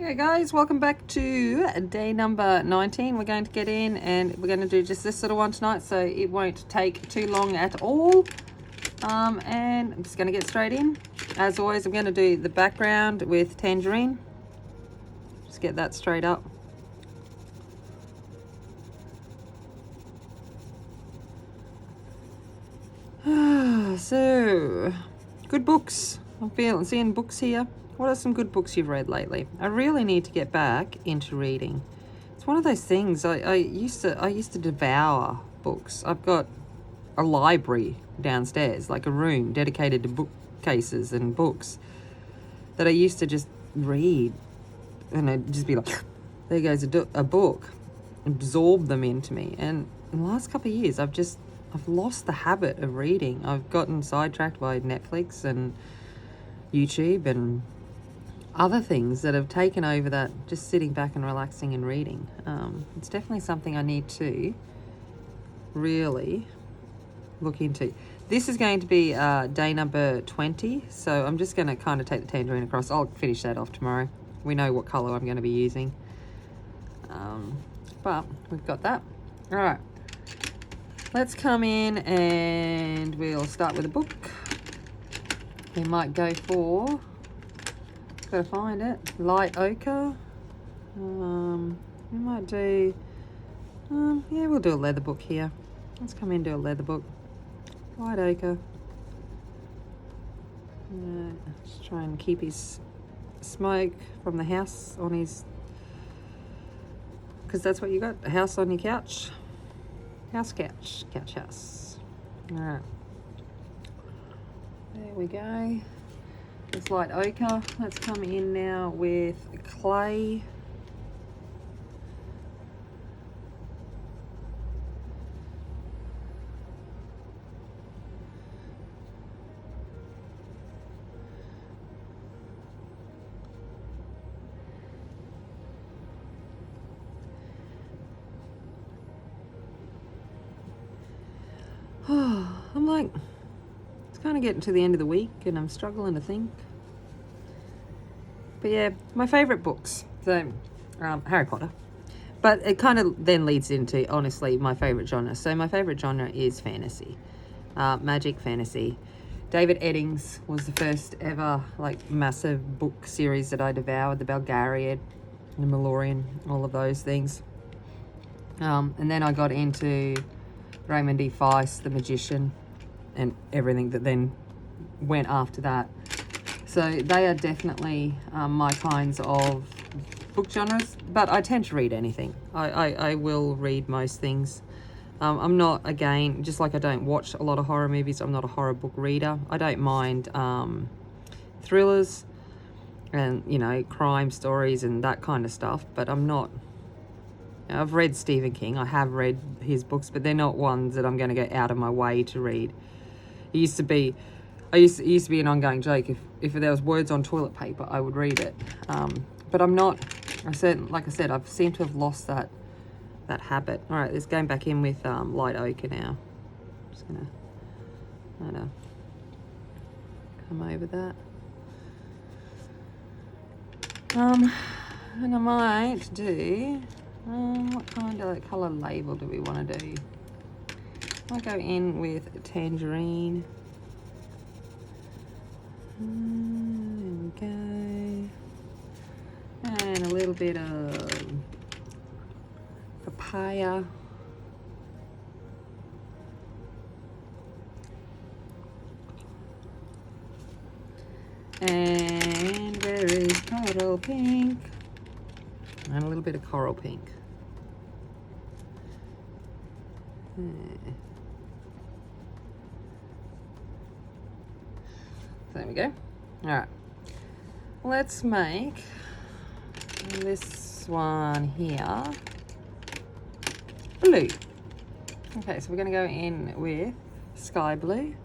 Okay guys, welcome back to day number 19. We're going to get in and we're going to do just this little one tonight, so it won't take too long at all. And I'm just going to get straight in. As always, I'm going to do the background with Tangerine. Just get that straight up. So, good books. I'm seeing books here. What are some good books you've read lately? I really need to get back into reading. It's one of those things. I used to devour books. I've got a library downstairs, like a room dedicated to bookcases and books that I used to just read, and I'd just be like, there goes a book, absorb them into me. And in the last couple of years, I've lost the habit of reading. I've gotten sidetracked by Netflix and YouTube and other things that have taken over that just sitting back and relaxing and reading. It's definitely something I need to really look into. This is going to be day number 20, so I'm just going to kind of take the Tangerine across. I'll finish that off tomorrow. We know what colour I'm going to be using. But we've got that. All right. Let's come in and we'll start with a book. We might go for, gotta find it, light ochre. We might do, yeah, we'll do a leather book here. Let's come in and do a leather book. Light ochre. Just try and keep his smoke from the house on his, because that's what you got, a house on your couch. Couch house. All right. There we go. It's light ochre. Let's come in now with clay. I'm like, it's kind of getting to the end of the week and I'm struggling to think. But yeah, my favourite books. So, Harry Potter. But it kind of then leads into, honestly, my favourite genre. So my favourite genre is fantasy. Magic fantasy. David Eddings was the first ever, like, massive book series that I devoured. The Belgariad, the Malorian, all of those things. And then I got into Raymond D. Feist, The Magician, and everything that then went after that. So they are definitely my kinds of book genres, but I tend to read anything. I will read most things. I'm not, again, just like I don't watch a lot of horror movies, I'm not a horror book reader. I don't mind thrillers and, you know, crime stories and that kind of stuff, but I'm not, I've read Stephen King, I have read his books, but they're not ones that I'm going to go out of my way to read. It used to be an ongoing joke. If there was words on toilet paper, I would read it. But I'm not. Like I said, I've seemed to have lost that habit. All right, let's go back in with light ochre now. Just gonna come over that. And I might do. What kind of colour label do we want to do? I'll go in with Tangerine. There we go. And a little bit of papaya. And where is coral pink? And a little bit of coral pink. There we go. All right. Let's make this one here blue. Okay, so we're going to go in with sky blue.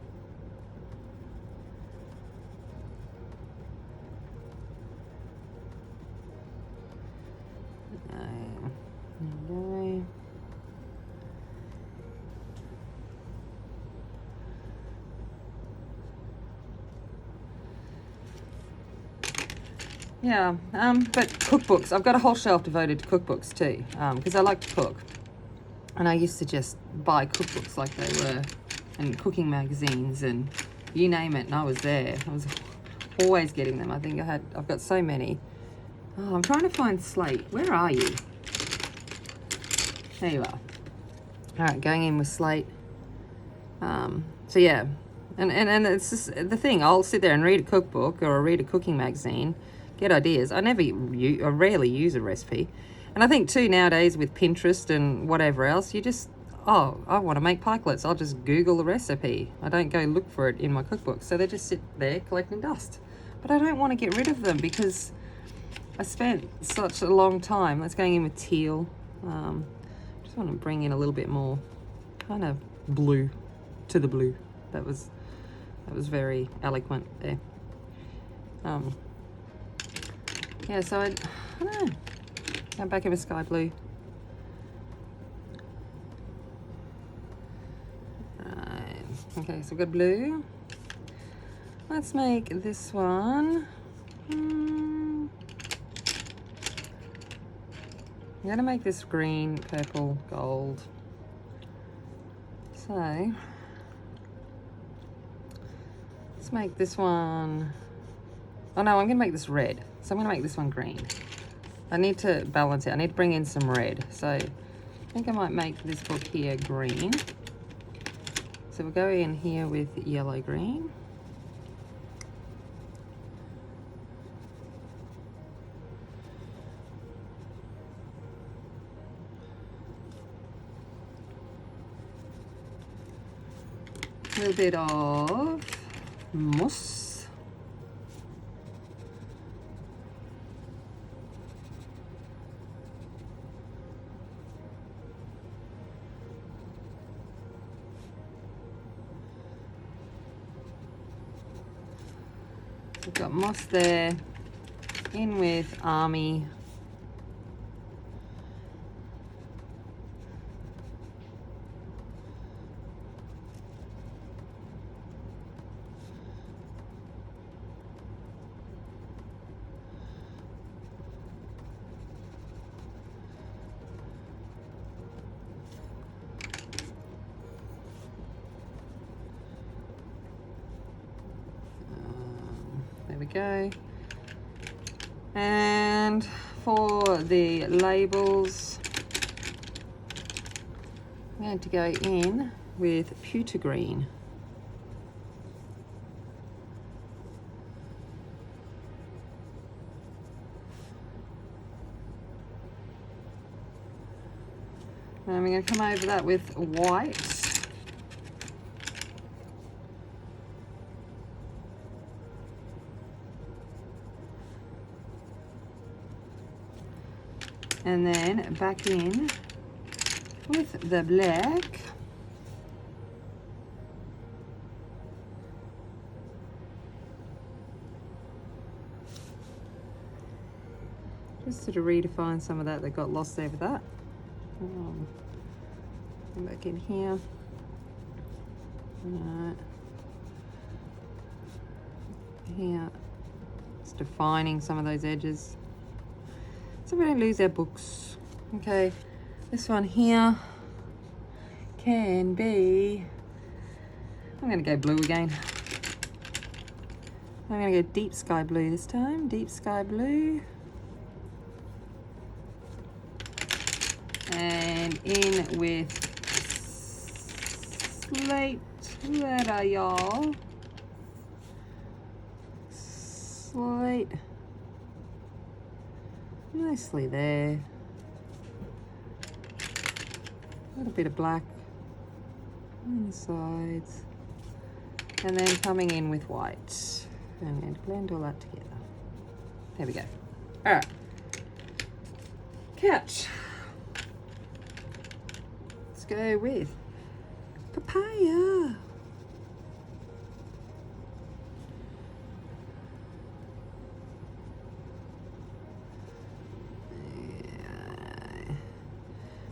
Yeah, but cookbooks. I've got a whole shelf devoted to cookbooks too, because I like to cook. And I used to just buy cookbooks like they were, and cooking magazines, and you name it, and I was there. I was always getting them. I think I've got so many. Oh, I'm trying to find Slate. Where are you? There you are. All right, going in with Slate. So yeah, and it's just the thing. I'll sit there and read a cookbook or read a cooking magazine, get ideas. I rarely use a recipe. And I think too nowadays with Pinterest and whatever else, you just, oh, I want to make pikelets. I'll just Google the recipe. I don't go look for it in my cookbook. So they just sit there collecting dust. But I don't want to get rid of them because I spent such a long time. That's going in with teal. Just want to bring in a little bit more kind of blue to the blue. That was very eloquent there. Yeah, so I don't know. Go back in with sky blue. Right. Okay, so we've got blue. Let's make this one. I'm gonna make this green, purple, gold. So let's make this one. Oh no, I'm gonna make this red. So I'm gonna make this one green. I need to balance it. I need to bring in some red. So I think I might make this book here green. So we'll go in here with yellow green. A little bit of moss. We've got moss there, in with army. There we go. And for the labels, I'm going to go in with pewter green. And I'm going to come over that with white. And then back in with the black. Just sort of redefine some of that got lost over that. Come back in here. Right. Here. Just defining some of those edges. So we don't lose our books. Okay, this one here can be, I'm gonna go blue again. I'm gonna go deep sky blue this time, deep sky blue. And in with slate letter, y'all. Slate. Nicely there. A little bit of black on the sides. And then coming in with white. And I'm going to blend all that together. There we go. All right. Couch. Let's go with papaya.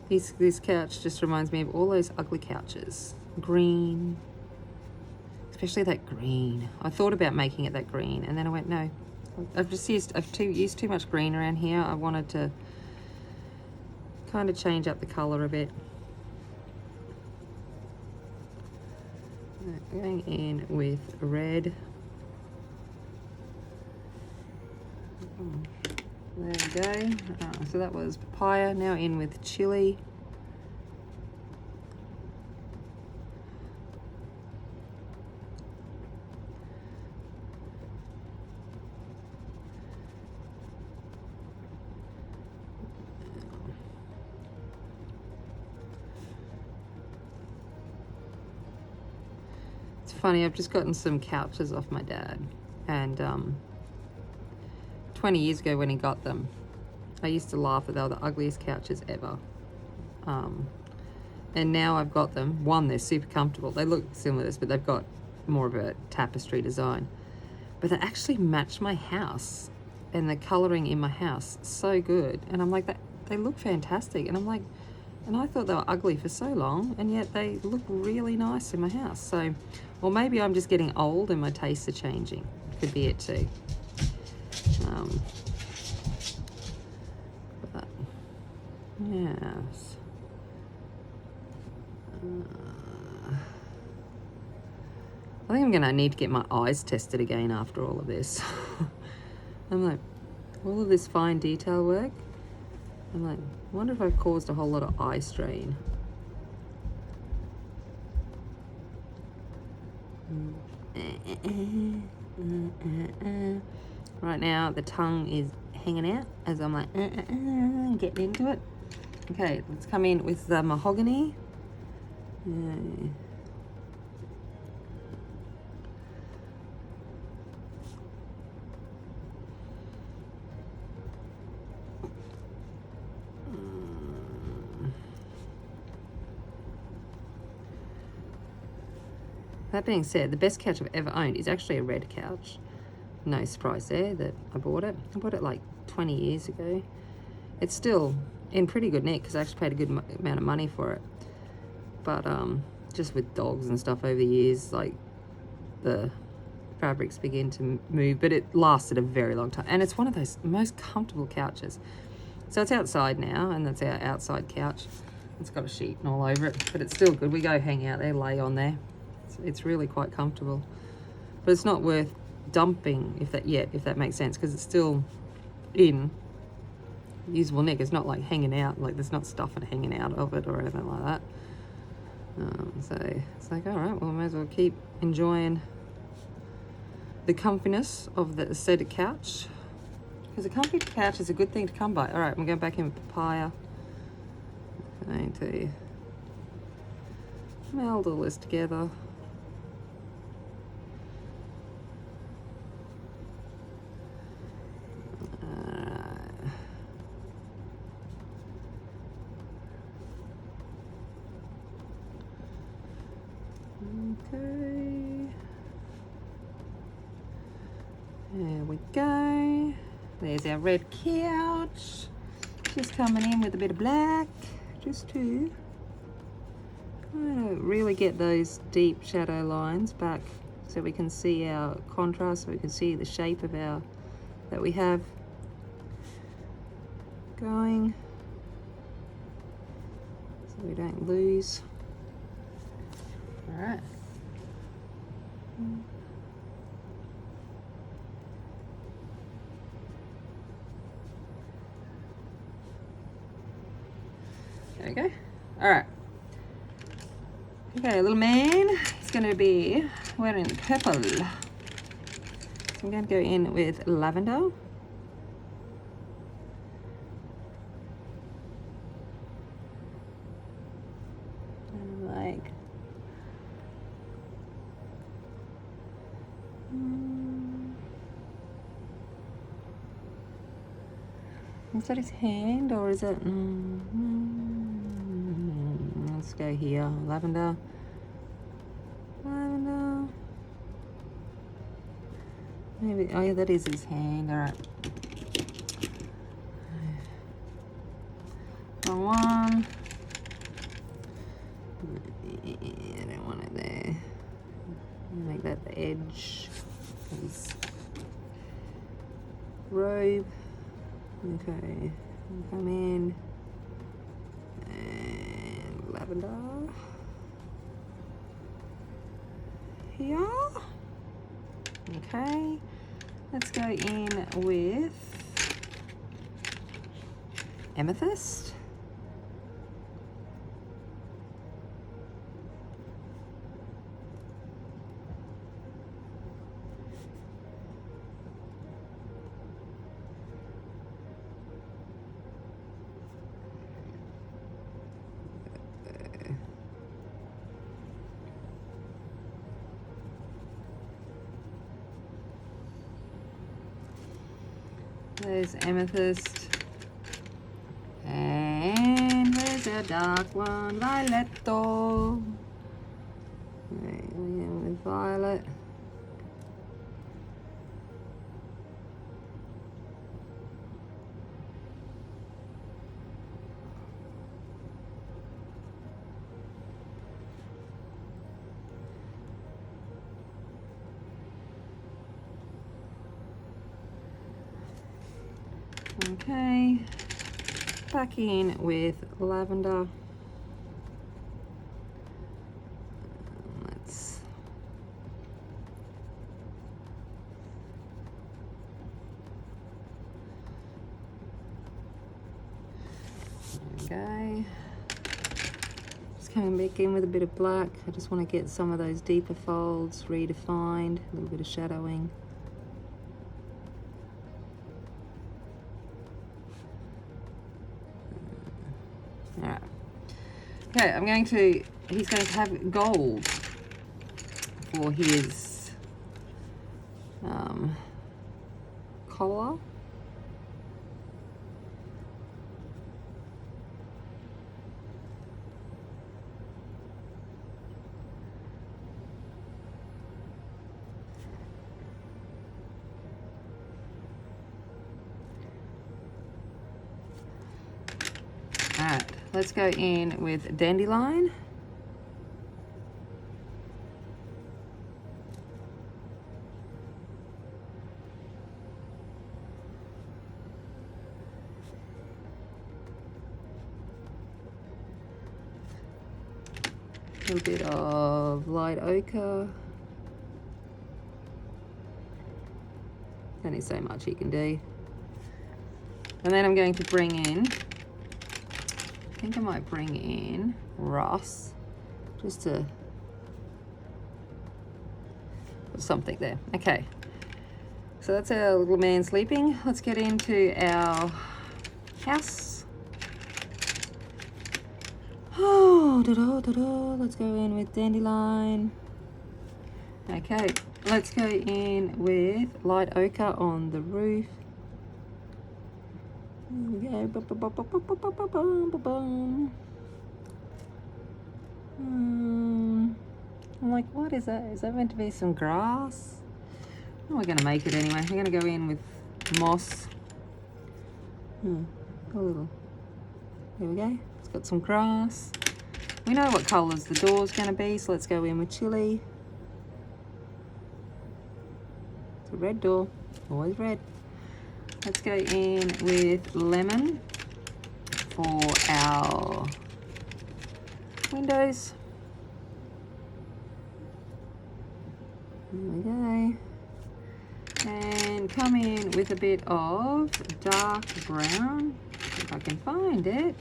This couch just reminds me of all those ugly couches. Green. Especially that green. I thought about making it that green and then I went, no, I've used too much green around here. I wanted to kind of change up the color a bit. Going in with red. There we go. So that was papaya. Now in with chili. It's funny, I've just gotten some couches off my dad, and 20 years ago when he got them, I used to laugh that they were the ugliest couches ever. And now I've got them. One, they're super comfortable. They look similar to this, but they've got more of a tapestry design. But they actually match my house and the colouring in my house so good. And I'm like, they look fantastic. And I'm like, and I thought they were ugly for so long, and yet they look really nice in my house. So, or maybe I'm just getting old and my tastes are changing. Could be it too. But yes. I think I'm gonna need to get my eyes tested again after all of this. I'm like, all of this fine detail work. I'm like, I wonder if I've caused a whole lot of eye strain. Right now, the tongue is hanging out as I'm like, getting into it. Okay, let's come in with the mahogany. That being said, the best couch I've ever owned is actually a red couch. No surprise there that I bought it. I bought it like 20 years ago. It's still in pretty good nick because I actually paid a good amount of money for it. But just with dogs and stuff over the years, like the fabrics begin to move, but it lasted a very long time. And it's one of those most comfortable couches. So it's outside now, and that's our outside couch. It's got a sheet and all over it, but it's still good. We go hang out there, lay on there. It's really quite comfortable, but it's not worth dumping if that makes sense, because it's still in usable nick. It's not like hanging out, like there's not stuff hanging out of it or anything like that. So it's like, all right, well, I may as well keep enjoying the comfiness of the seated couch, because a comfy couch is a good thing to come by. All right, I'm going back in with papaya. I'm going to meld all this together. Okay, there we go. There's our red couch. Just coming in with a bit of black, just to really get those deep shadow lines back, so we can see our contrast, so we can see the shape of our that we have going, so we don't lose. All right. There we go. All right. Okay, little man is going to be wearing purple. So I'm going to go in with lavender. And like, is that his hand, or is it? Let's go here. Lavender. Lavender. Maybe. Oh yeah, that is his hand. All right. Wrong one. I don't want it there. Make that the edge. robe. Okay, come in. And lavender. Here. Okay, let's go in with amethyst. There's amethyst. And where's our dark one? Violetto. Right, with violet. Okay, back in with lavender. Let's there we go. Just coming back in with a bit of black. I just want to get some of those deeper folds redefined, a little bit of shadowing. Alright. Okay, he's going to have gold for his collar. Alright, let's go in with dandelion. A little bit of light ochre. Only so much you can do. And then I'm going to bring in, I think I might bring in Ross, just to put something there. Okay, so that's our little man sleeping. Let's get into our house. Oh, let's go in with dandelion. Okay, let's go in with light ochre on the roof. There we go. I'm like, what is that? Is that meant to be some grass? Oh, we're going to make it anyway. We're going to go in with moss. A little. There we go. It's got some grass. We know what colours the door's going to be, so let's go in with chili. It's a red door. Always red. Let's go in with lemon for our windows. There we go. And come in with a bit of dark brown, if I can find it.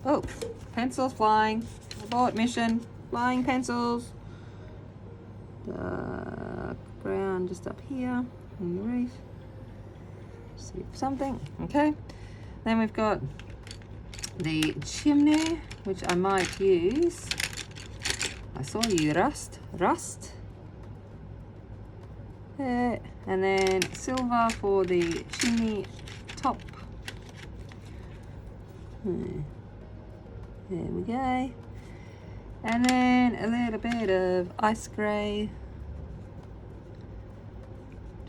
Oh, pencils flying. Abort mission. Flying pencils. Dark brown just up here on the roof. See something. Okay. Then we've got the chimney, which I might use. I saw you rust. There. And then silver for the chimney top. There we go. And then a little bit of ice grey,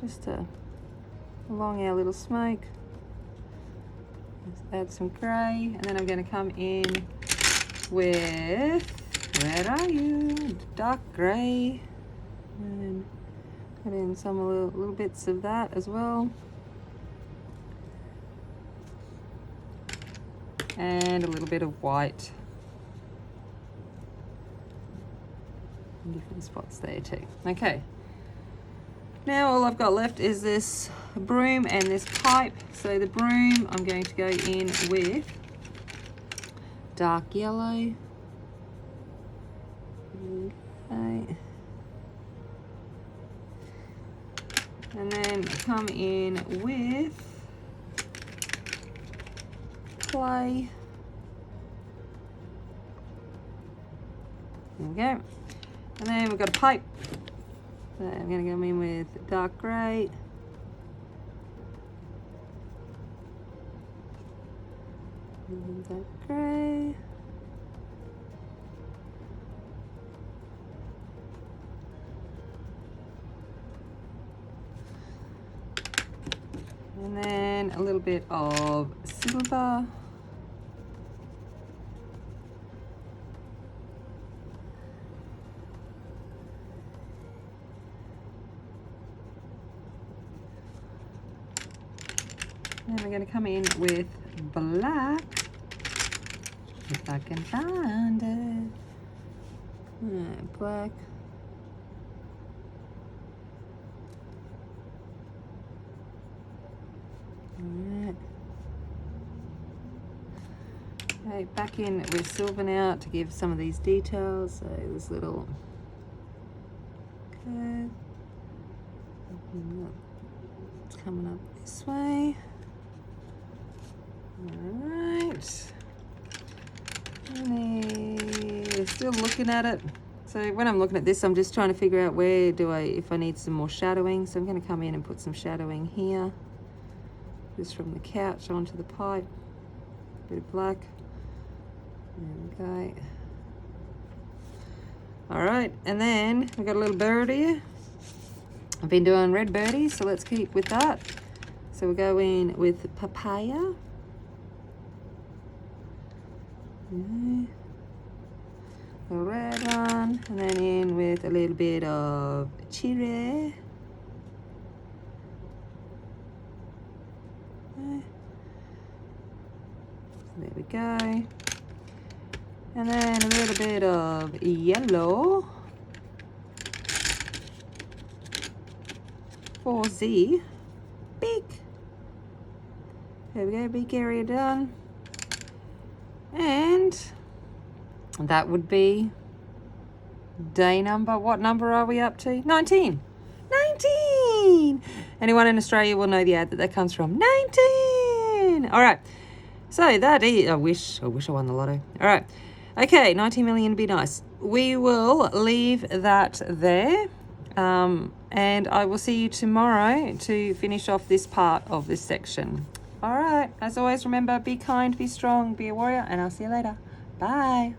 just to along our little smoke. Let's add some grey, and then I'm going to come in with, where are you? Dark grey. And Put in some little bits of that as well. And a little bit of white. In different spots there too. Okay. Now all I've got left is this broom and this pipe. So the broom I'm going to go in with dark yellow. Okay. And then come in with clay. There we go. And then we've got a pipe. So I'm going to go in with dark grey. Dark grey. And then a little bit of silver. And we're going to come in with black, if I can find it. Right, black. Alright. Okay, back in with silver now to give some of these details. So this little curve. It's coming up this way. Alright. And still looking at it. So when I'm looking at this, I'm just trying to figure out if I need some more shadowing. So I'm going to come in and put some shadowing here. Just from the couch onto the pipe. A bit of black. There we go. Alright, and then we've got a little bird here. I've been doing red birdies, so let's keep with that. So we'll go in with papaya. Okay. A red one, and then in with a little bit of cherry. Okay. There we go. And then a little bit of yellow for the beak. There we go, beak area done. And that would be day number, what number are we up to? 19. 19! Anyone in Australia will know the ad that comes from. 19! All right. So that is, I wish I won the lotto. All right. Okay, 19 million would be nice. We will leave that there. And I will see you tomorrow to finish off this part of this section. All right. As always, remember, be kind, be strong, be a warrior, and I'll see you later. Bye.